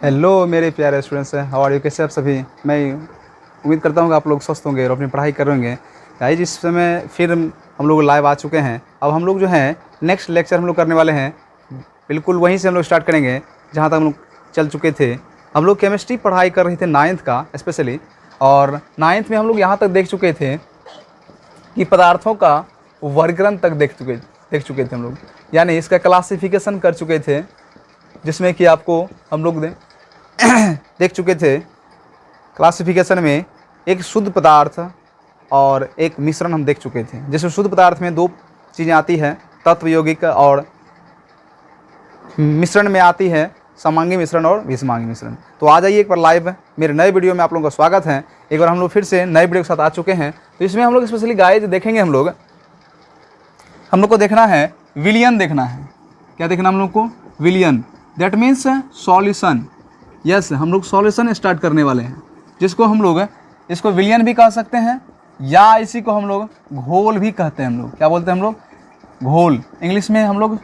Hello मेरे प्यारे students, how are you? कैसे आप सभी? मैं उम्मीद करता हूँ कि आप लोग स्वस्थ होंगे और अपनी पढ़ाई कर रहे होंगे। गाइस, इस समय फिर हम लोग लाइव आ चुके हैं। अब हम लोग जो है नेक्स्ट लेक्चर हम लोग करने वाले हैं। बिल्कुल वहीं से हम लोग स्टार्ट करेंगे जहाँ तक हम लोग चल चुके थे। हम लोग केमिस्ट्री पढ़ाई कर रहे थे 9th का स्पेशली, और 9th में हम लोग यहाँ तक देख चुके थे कि पदार्थों का वर्गीकरण तक देख चुके थे हम लोग, यानी इसका क्लासिफिकेशन कर चुके थे, जिसमें कि आपको हम लोग देख चुके थे क्लासिफिकेशन में एक शुद्ध पदार्थ और एक मिश्रण हम देख चुके थे। जिसमें शुद्ध पदार्थ में दो चीज़ें आती है, तत्व यौगिक, और मिश्रण में आती है समांगी मिश्रण और विषमांगी मिश्रण। तो आ जाइए एक बार लाइव मेरे नए वीडियो में आप लोगों का स्वागत है। एक बार हम लोग फिर से नए वीडियो के साथ आ चुके हैं। तो इसमें हम लोग स्पेशली गाइस देखेंगे, हम लोग को देखना है विलियन, देखना है। क्या देखना हम लोग को? विलियन, दैट मीन्स सॉल्यूशन। यस, हम लोग सॉल्यूशन स्टार्ट करने वाले हैं, जिसको हम लोग इसको विलियन भी कह सकते हैं, या इसी को हम लोग घोल भी कहते हैं। हम लोग क्या बोलते हैं? हम लोग घोल, इंग्लिश में हम लोग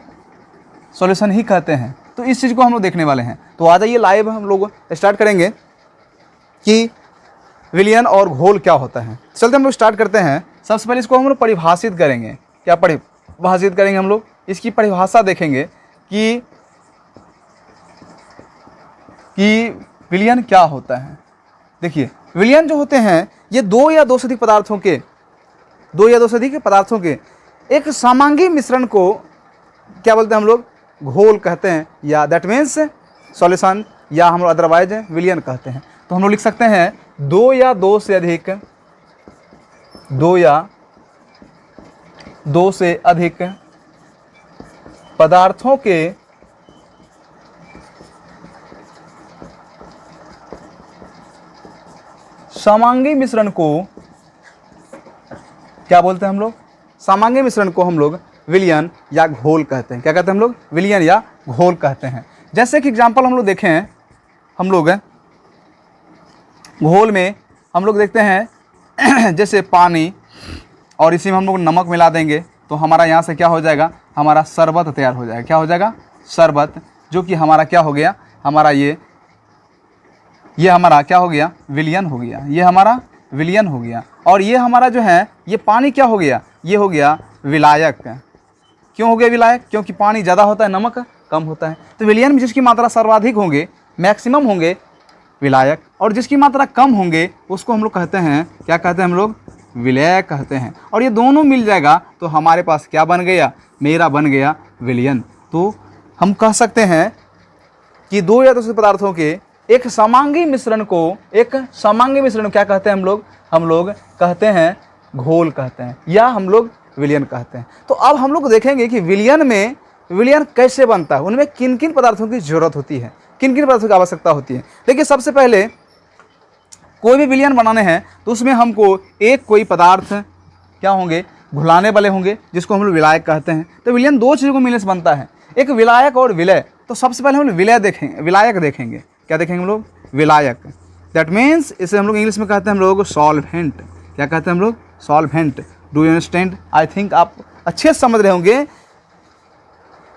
सॉल्यूशन ही कहते हैं। तो इस चीज़ को हम लोग देखने वाले हैं। तो आ जाइए लाइव हम लोग स्टार्ट करेंगे कि विलियन और घोल क्या होता है। चलते हम लोग स्टार्ट करते हैं। सबसे पहले इसको हम लोग परिभाषित करेंगे। क्या परिभाषित करेंगे? हम लोग इसकी परिभाषा देखेंगे कि विलियन क्या होता है। देखिए, विलियन जो होते हैं ये दो या दो से अधिक पदार्थों के एक समांगी मिश्रण को क्या बोलते हैं? हम लोग घोल कहते हैं, या दैट मीन्स सॉल्यूशन, या हम लोग अदरवाइज विलियन कहते हैं। तो हम लोग लिख सकते हैं दो या दो से अधिक पदार्थों के समांगी मिश्रण को क्या बोलते हैं? हम लोग समांगी मिश्रण को हम लोग विलियन या घोल कहते हैं। क्या कहते हैं? हम लोग विलियन या घोल कहते हैं। जैसे कि एग्जांपल हम लोग देखें, हम लोग घोल में हम लोग देखते हैं जैसे पानी, और इसी में हम लोग नमक मिला देंगे तो हमारा यहाँ से क्या हो जाएगा? हमारा शरबत तैयार हो जाएगा। क्या हो जाएगा? शरबत, जो कि हमारा क्या हो गया? हमारा ये हमारा क्या हो गया? विलियन हो गया। ये हमारा विलियन हो गया। और ये हमारा जो है ये पानी क्या हो गया? ये हो गया विलायक। क्यों हो गया विलायक? क्योंकि पानी ज़्यादा होता है, नमक कम होता है। तो विलियन में जिसकी मात्रा सर्वाधिक होंगे, मैक्सिमम होंगे, विलायक, और जिसकी मात्रा कम होंगे उसको हम लोग कहते हैं, क्या कहते हैं? हम लोग विलेय कहते हैं। और ये दोनों मिल जाएगा तो हमारे पास क्या बन गया? मेरा बन गया विलियन। तो हम कह सकते हैं कि दो या दूसरे पदार्थों के एक समांगी मिश्रण को क्या कहते हैं? हम लोग कहते हैं घोल कहते हैं, या हम लोग विलियन कहते हैं। तो अब हम लोग देखेंगे कि विलियन कैसे बनता है, उनमें किन किन पदार्थों की जरूरत होती है, किन किन पदार्थों की आवश्यकता होती है। देखिए, सबसे पहले कोई भी विलियन बनाने हैं तो उसमें हमको एक कोई पदार्थ क्या होंगे? घुलाने वाले होंगे, जिसको हम लोग विलायक कहते हैं। तो विलियन दो चीज़ों को मिलने से बनता है, एक विलायक और विलय। तो सबसे पहले हम लोग विलायक देखेंगे। क्या देखेंगे हम लोग? विलायक, दैट मीन्स इसे हम लोग इंग्लिश में कहते हैं हम लोग सॉल्वेंट। क्या कहते हैं हम लोग? Solvent. Do you understand? I think आप अच्छे से समझ रहे होंगे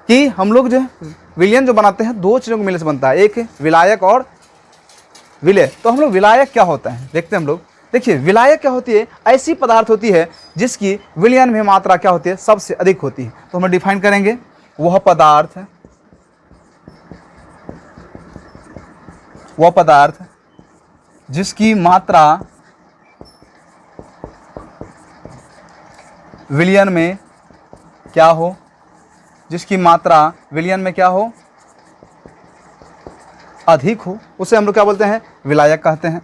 कि हम लोग जो विलियन जो बनाते हैं दो चीज़ों को मिलने से बनता है, एक विलायक और विलय। तो हम लोग विलायक क्या होता है देखते हैं हम लोग। देखिए, विलायक क्या होती है? ऐसी पदार्थ होती है जिसकी विलियन में मात्रा क्या होती है? सबसे अधिक होती है। तो हम डिफाइन करेंगे वह पदार्थ जिसकी मात्रा विलियन में क्या हो? जिसकी मात्रा विलियन में क्या हो? अधिक हो, उसे हम लोग क्या बोलते हैं? विलायक कहते हैं।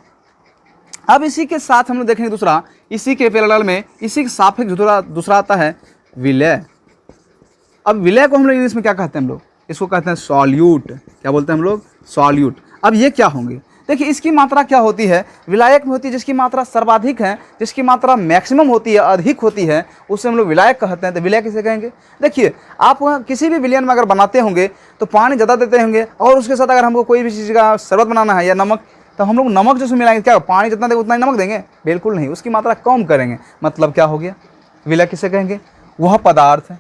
अब इसी के साथ हम लोग देखेंगे दूसरा, इसी के पैरेलल में इसी के सापेक्ष दूसरा आता है विलय। अब विलय को हम लोग इंग्लिश में क्या कहते हैं? हम लोग इसको कहते हैं सॉल्यूट। क्या बोलते हैं हम लोग? सॉल्यूट। अब ये क्या होंगे? देखिए, इसकी मात्रा क्या होती है? विलायक में होती है जिसकी मात्रा सर्वाधिक है, जिसकी मात्रा मैक्सिमम होती है, अधिक होती है, उसे हम लोग विलायक कहते हैं। तो विलय किसे कहेंगे? देखिए, आप किसी भी विलियन में अगर बनाते होंगे तो पानी ज़्यादा देते होंगे, और उसके साथ अगर हमको कोई भी चीज़ का शरबत बनाना है या नमक, तो हम लोग नमक जो मिलाएंगे, क्या पानी जितना देंगे उतना ही नमक देंगे? बिल्कुल नहीं, उसकी मात्रा कम करेंगे। मतलब क्या हो गया? विलय किसे कहेंगे? वह पदार्थ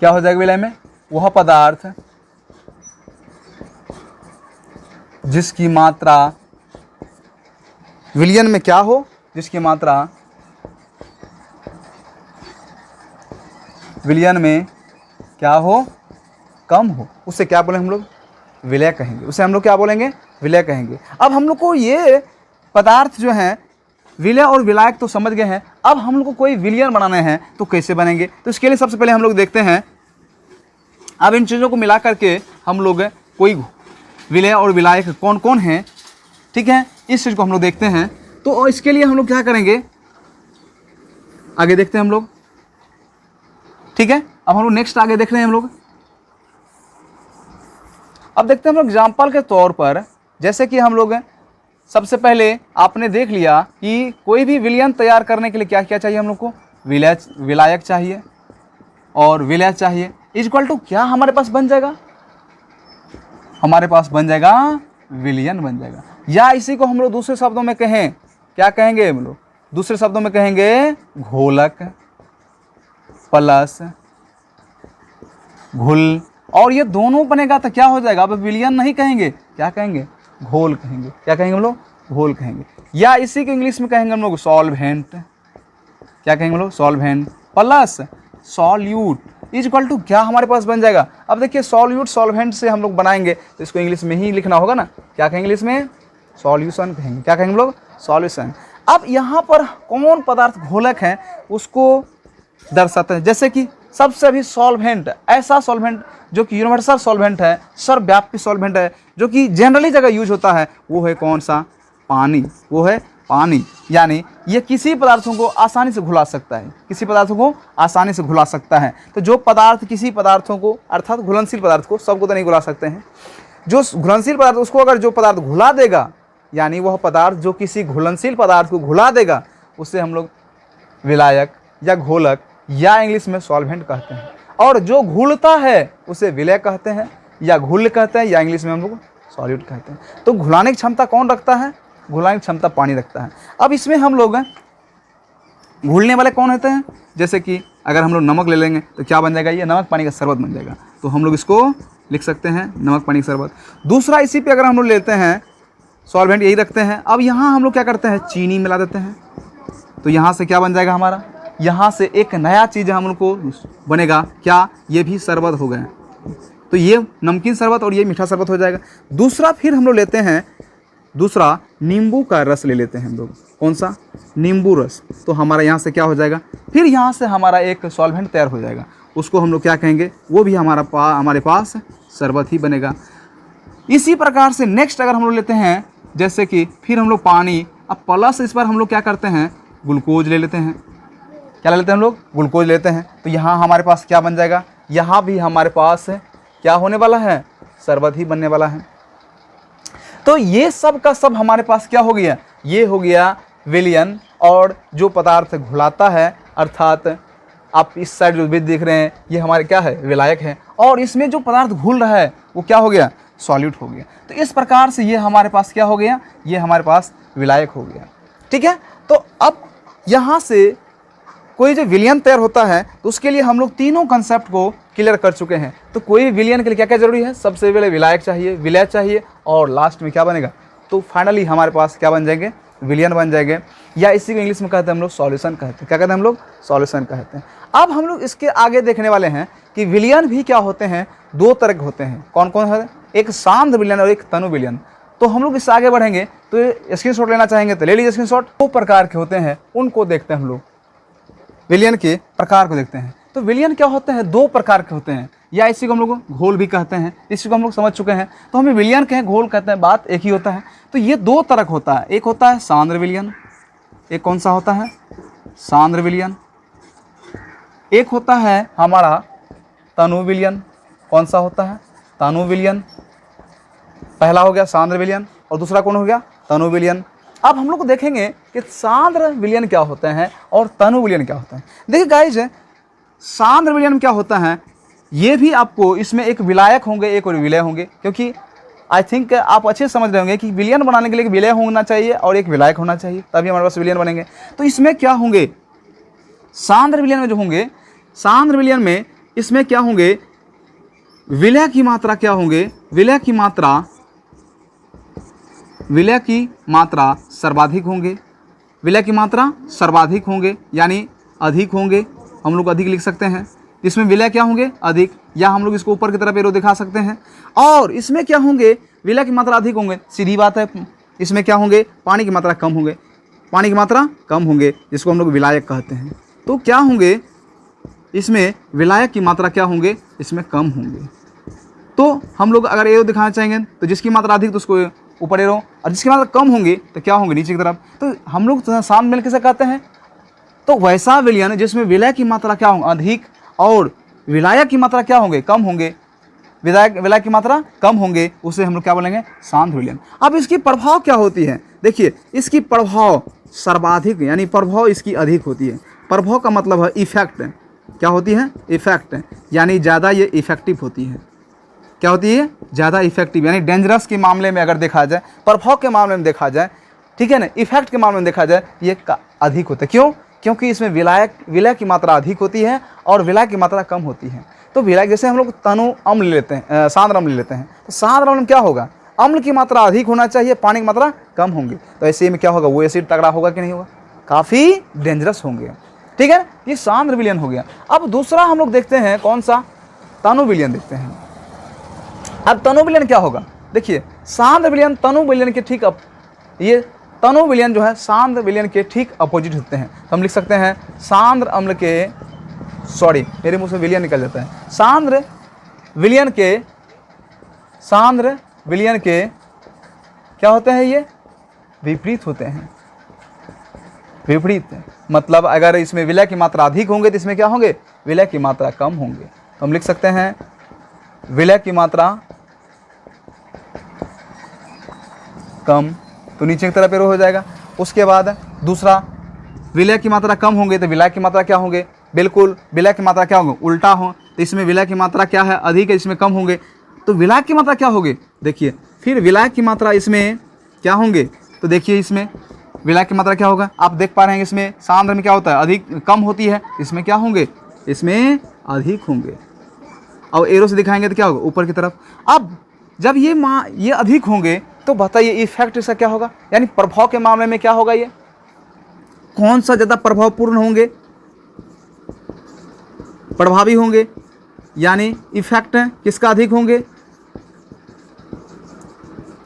क्या हो जाएगा विलय में? वह पदार्थ जिसकी मात्रा विलयन में क्या हो, जिसकी मात्रा विलयन में क्या हो, कम हो, उसे क्या बोलेंगे हम लोग, विलय कहेंगे। उसे हम लोग क्या बोलेंगे, विलय कहेंगे। अब हम लोग को ये पदार्थ जो हैं विलय और विलायक तो समझ गए हैं। अब हम लोग को कोई विलयन बनाने हैं तो कैसे बनेंगे, तो इसके लिए सबसे पहले हम लोग देखते हैं, अब इन चीज़ों को मिला करके हम लोग कोई विलय और विलायक कौन कौन हैं, ठीक है, इस चीज़ को हम लोग देखते हैं। तो इसके लिए हम लोग क्या करेंगे, आगे देखते हैं हम लोग, ठीक है। अब हम लोग नेक्स्ट आगे देख रहे हैं हम लोग। अब देखते हैं हम लोग एग्जाम्पल के तौर पर, जैसे कि हम लोग सबसे पहले आपने देख लिया कि कोई भी विलयन तैयार करने के लिए क्या क्या चाहिए हम लोग को, विलायक चाहिए और विलय चाहिए। इक्वल टू क्या हमारे पास बन जाएगा, हमारे पास बन जाएगा विलयन बन जाएगा। या इसी को हम लोग दूसरे शब्दों में कहें, क्या कहेंगे हम लोग, दूसरे शब्दों में कहेंगे घोलक प्लस घुल, और ये दोनों बनेगा तो क्या हो जाएगा, अब विलयन नहीं कहेंगे, क्या कहेंगे, घोल कहेंगे। क्या कहेंगे हम लोग, घोल कहेंगे। या इसी को इंग्लिश में कहेंगे हम लोग सॉल्वेंट, क्या कहेंगे हम लोग, solvent plus solute is equal to क्या हमारे पास बन जाएगा। अब देखिए सॉल्यूट सॉल्वेंट से हम लोग बनाएंगे तो इसको इंग्लिश में ही लिखना होगा ना, क्या कहेंगे इंग्लिश में, सॉल्यूशन कहेंगे। क्या कहेंगे हम लोग, सॉल्यूशन। अब यहाँ पर कौन पदार्थ घोलक है उसको दर्शाते हैं, जैसे कि सबसे अभी सॉल्वेंट, ऐसा सॉल्वेंट जो कि यूनिवर्सल सॉल्वेंट है, सर्वव्यापी सॉल्वेंट है, जो कि जनरली जगह यूज होता है, वो है कौन सा, पानी, वो है पानी। यानी ये किसी पदार्थों को आसानी से घुला सकता है, किसी पदार्थों को आसानी से घुला सकता है। तो जो पदार्थ किसी पदार्थों को, अर्थात घुलनशील पदार्थ को, सबको तो नहीं घुला सकते हैं, जो घुलनशील पदार्थ उसको अगर जो पदार्थ घुला देगा, यानी वह पदार्थ जो किसी घुलनशील पदार्थ को घुला देगा, उसे हम लोग विलायक या घोलक या इंग्लिश में सॉल्वेंट कहते हैं। और जो घुलता है उसे विलय कहते हैं या घुल कहते हैं, या इंग्लिश में हम लोग सॉल्यूट कहते हैं। तो घुलाने की क्षमता कौन रखता है, घुलाने की क्षमता पानी रखता है। अब इसमें हम लोग घुलने वाले कौन होते हैं, जैसे कि अगर हम लोग नमक ले लेंगे तो क्या बन जाएगा, ये नमक पानी का शरबत बन जाएगा। तो हम लोग इसको लिख सकते हैं नमक पानी का शरबत। दूसरा इसी पे अगर हम लोग लेते हैं सॉल्वेंट, यही रखते हैं। अब यहाँ हम लोग क्या करते हैं, चीनी मिला देते हैं, तो यहाँ से क्या बन जाएगा हमारा, यहाँ से एक नया चीज़ हम लोग को बनेगा, क्या, ये भी शरबत हो गया। तो ये नमकीन शरबत और ये मीठा शरबत हो जाएगा। दूसरा फिर हम लोग लेते हैं, दूसरा नींबू का रस ले लेते हैं हम लोग, कौन सा, नींबू रस। तो हमारा यहाँ से क्या हो जाएगा, फिर यहाँ से हमारा एक सॉल्वेंट तैयार हो जाएगा, उसको हम लोग क्या कहेंगे, वो भी हमारे पास शरबत ही बनेगा। इसी प्रकार से नेक्स्ट अगर हम लोग लेते हैं, जैसे कि फिर हम लोग पानी, अब प्लस इस बार हम लोग क्या करते हैं, ग्लूकोज ले लेते हैं। क्या ले लेते हैं हम लोग, ग्लूकोज लेते हैं। तो यहाँ हमारे पास क्या बन जाएगा, यहाँ भी हमारे पास क्या होने वाला है, शरबत ही बनने वाला है। तो ये सब का सब हमारे पास क्या हो गया, ये हो गया विलयन। और जो पदार्थ घुलाता है, अर्थात आप इस साइड जो भी देख रहे हैं, ये हमारे क्या है, विलायक है। और इसमें जो पदार्थ घुल रहा है वो क्या हो गया, सॉल्यूट हो गया। तो इस प्रकार से ये हमारे पास क्या हो गया, ये हमारे पास विलायक हो गया, ठीक है। तो अब यहाँ से कोई जो विलयन तैयार होता है तो उसके लिए हम लोग तीनों कंसेप्ट को क्लियर कर चुके हैं। तो कोई विलयन के लिए क्या क्या जरूरी है, सबसे पहले विलायक चाहिए, विलय चाहिए, और लास्ट में क्या बनेगा, तो फाइनली हमारे पास क्या बन जाएंगे, विलयन बन जाएंगे। या इसी को इंग्लिश में कहते हैं हम लोग सॉल्यूशन कहते हैं। क्या कहते हैं हम लोग, सॉल्यूशन कहते हैं। अब हम लोग इसके आगे देखने वाले हैं कि विलयन भी क्या होते हैं, दो तरह के होते हैं। कौन कौन है, एक सांद्र विलयन और एक तनु विलयन। तो हम लोग इससे आगे बढ़ेंगे, तो स्क्रीनशॉट लेना चाहेंगे तो ले लीजिए स्क्रीनशॉट। दो प्रकार के होते हैं, उनको देखते हैं हम लोग, विलयन के प्रकार को देखते हैं। तो विलयन क्या होते हैं, दो प्रकार के होते हैं, या इसी को हम लोग घोल भी कहते हैं, इसी को हम लोग समझ चुके हैं। तो हमें विलयन कहें, घोल कहते हैं, बात एक ही होता है। तो ये दो तरह का होता है, एक होता है सांद्र विलयन, एक कौन सा होता है, सांद्र विलयन। एक होता है हमारा तनु विलयन, कौन सा होता है, तनु विलयन। पहला हो गया सांद्र विलयन और दूसरा कौन हो गया, तनु विलयन। अब हम लोग देखेंगे कि सांद्र विलयन क्या होते हैं और तनु विलयन क्या होता है। देखिए गाइज, सांद्र विलयन क्या होता है, ये भी आपको इसमें एक विलायक होंगे, एक और विलय होंगे, क्योंकि आई थिंक आप अच्छे समझ रहे होंगे कि विलयन बनाने के लिए एक विलय होना चाहिए और एक विलायक होना चाहिए, तभी हमारे पास विलयन बनेंगे। तो इसमें क्या होंगे, सांद्र विलयन में जो होंगे, सांद्र विलयन में इसमें क्या होंगे, विलय की मात्रा क्या होंगे, विलय की मात्रा विलय की मात्रा सर्वाधिक होंगे, विलय की मात्रा सर्वाधिक होंगे यानी अधिक होंगे, हम लोग अधिक लिख सकते हैं। इसमें विलय क्या होंगे? अधिक, या हम लोग इसको ऊपर की तरफ एरो दिखा सकते हैं। और इसमें क्या होंगे? विलय की मात्रा अधिक होंगे, सीधी बात है। इसमें क्या होंगे? पानी की मात्रा कम होंगे, पानी की मात्रा कम होंगे, जिसको हम लोग विलायक कहते हैं। तो क्या होंगे? इसमें विलायक की मात्रा क्या होंगे? इसमें कम होंगे। तो हम लोग अगर एरो दिखाना चाहेंगे तो जिसकी मात्रा अधिक तो उसको ऊपर एरो, और जिसकी मात्रा कम होंगे तो क्या होंगे? नीचे की तरफ। तो हम लोग साम विलयन किसे कहते हैं? तो वैसा विलयन जिसमें विलय की मात्रा क्या होंगे? अधिक, और विलायक की मात्रा क्या होंगे? कम होंगे, विलय की मात्रा कम होंगे, उसे हम लोग क्या बोलेंगे? शांत विलयन। अब इसकी प्रभाव क्या होती है? देखिए, इसकी प्रभाव सर्वाधिक यानी प्रभाव इसकी अधिक होती है। प्रभाव का मतलब है इफेक्ट। क्या होती है? इफेक्ट, यानी ज़्यादा ये इफेक्टिव होती है। क्या होती है? ज़्यादा इफेक्टिव, यानी डेंजरस के मामले में अगर देखा जाए, प्रभाव के मामले में देखा जाए, ठीक है ना, इफेक्ट के मामले में देखा जाए, ये अधिक होता है। क्यों? क्योंकि इसमें विलय की मात्रा अधिक होती है और विलय की मात्रा कम होती है। तो विलय, जैसे हम लोग तनु अम्ल लेते हैं, सांद्र अम्ल लेते हैं, तो सांद्र अम्ल में क्या होगा? अम्ल की मात्रा अधिक होना चाहिए, पानी की मात्रा कम होंगी। तो ऐसे में क्या होगा? वो एसिड तगड़ा होगा कि नहीं होगा? काफ़ी डेंजरस होंगे, ठीक है। ये सांद्र विलयन हो गया। अब दूसरा हम लोग देखते हैं, कौन सा? तनु विलयन देखते हैं। अब तनु विलयन क्या होगा? देखिए, सांद्र विलयन तनु विलयन के ठीक ये तनु विलयन जो है सांद्र विलयन के ठीक अपोजिट होते हैं। तो हम लिख सकते हैं सांद्र अम्ल के, सॉरी मेरे मुंह से विलयन निकल जाता है, सांद्र विलयन के क्या होते हैं? ये विपरीत होते हैं। विपरीत मतलब अगर इसमें विलय की मात्रा अधिक होंगे तो इसमें क्या होंगे? विलय की मात्रा कम होंगे। तो हम लिख सकते हैं विलय की मात्रा कम, तो नीचे की तरफ एरो हो जाएगा। उसके बाद दूसरा, विलय की मात्रा कम होंगे तो विलय की मात्रा क्या होंगे? बिल्कुल विलय की मात्रा क्या होंगे? उल्टा हो। तो इसमें विलय की मात्रा क्या है? अधिक है, इसमें कम होंगे। तो विलय की मात्रा क्या होगी? देखिए, फिर विलय की मात्रा इसमें क्या होंगे? तो देखिए, इसमें विलय की मात्रा क्या होगा? आप देख पा रहे हैं, इसमें सांद्र में क्या होता है? अधिक, कम होती है, इसमें क्या होंगे? इसमें अधिक होंगे। और एरो से दिखाएंगे तो क्या होगा? ऊपर की तरफ। अब जब ये अधिक होंगे तो बताइए इफेक्ट इसका क्या होगा? यानी प्रभाव के मामले में क्या होगा? ये कौन सा ज़्यादा प्रभावपूर्ण होंगे? प्रभावी होंगे, यानी इफेक्ट किसका अधिक होंगे?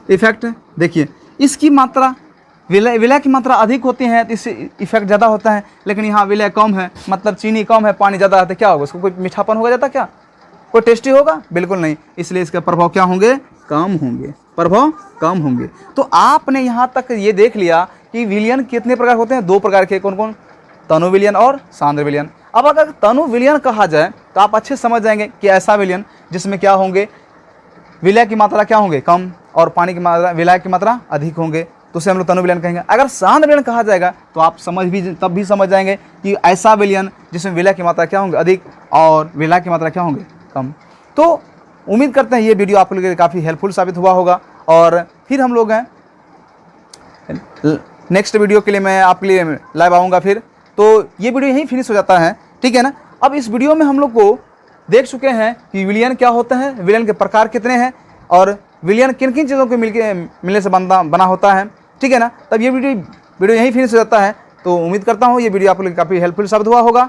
इफेक्ट, देखिए इसकी मात्रा, विलय की मात्रा अधिक होती है तो इससे इफेक्ट ज़्यादा होता है। लेकिन यहाँ विलय कम है, मतलब चीनी कम है, पानी ज़्यादा है, तो क्या होगा? उसको कोई मीठापन होगा जाता? क्या कोई टेस्टी होगा? बिल्कुल नहीं। इसलिए इसका प्रभाव क्या होंगे? कम होंगे, प्रभाव कम होंगे। तो आपने यहाँ तक ये देख लिया कि विलयन कितने प्रकार होते हैं? 2 प्रकार के। कौन कौन? तनु विलयन और सांद्र विलयन। अब अगर तनु विलयन कहा जाए तो आप अच्छे समझ जाएंगे कि ऐसा विलयन जिसमें क्या होंगे? विलय की मात्रा क्या होंगे? कम, और पानी की मात्रा, विलय की मात्रा अधिक होंगे, तो उसे हम लोग तनु विलयन कहेंगे। अगर सांद्र विलयन कहा जाएगा तो आप तब भी समझ जाएंगे कि ऐसा विलयन जिसमें विलय की मात्रा क्या होंगे? अधिक, और विलय की मात्रा क्या होंगे? कम। तो उम्मीद करते हैं ये वीडियो आप लोगों के लिए काफ़ी हेल्पफुल साबित हुआ होगा। और फिर हम लोग हैं नेक्स्ट वीडियो के लिए, मैं आपके लिए लाइव आऊँगा फिर। तो ये वीडियो यहीं फिनिश हो जाता है, ठीक है ना। अब इस वीडियो में हम लोग को देख चुके हैं कि विलयन क्या होता है, विलयन के प्रकार कितने हैं, और विलयन किन किन चीज़ों के मिलने से बना होता है, ठीक है ना। तब ये वीडियो यहीं फिनिश हो जाता है। तो उम्मीद करता हूँ ये वीडियो आप लोग काफ़ी हेल्पफुल साबित हुआ होगा।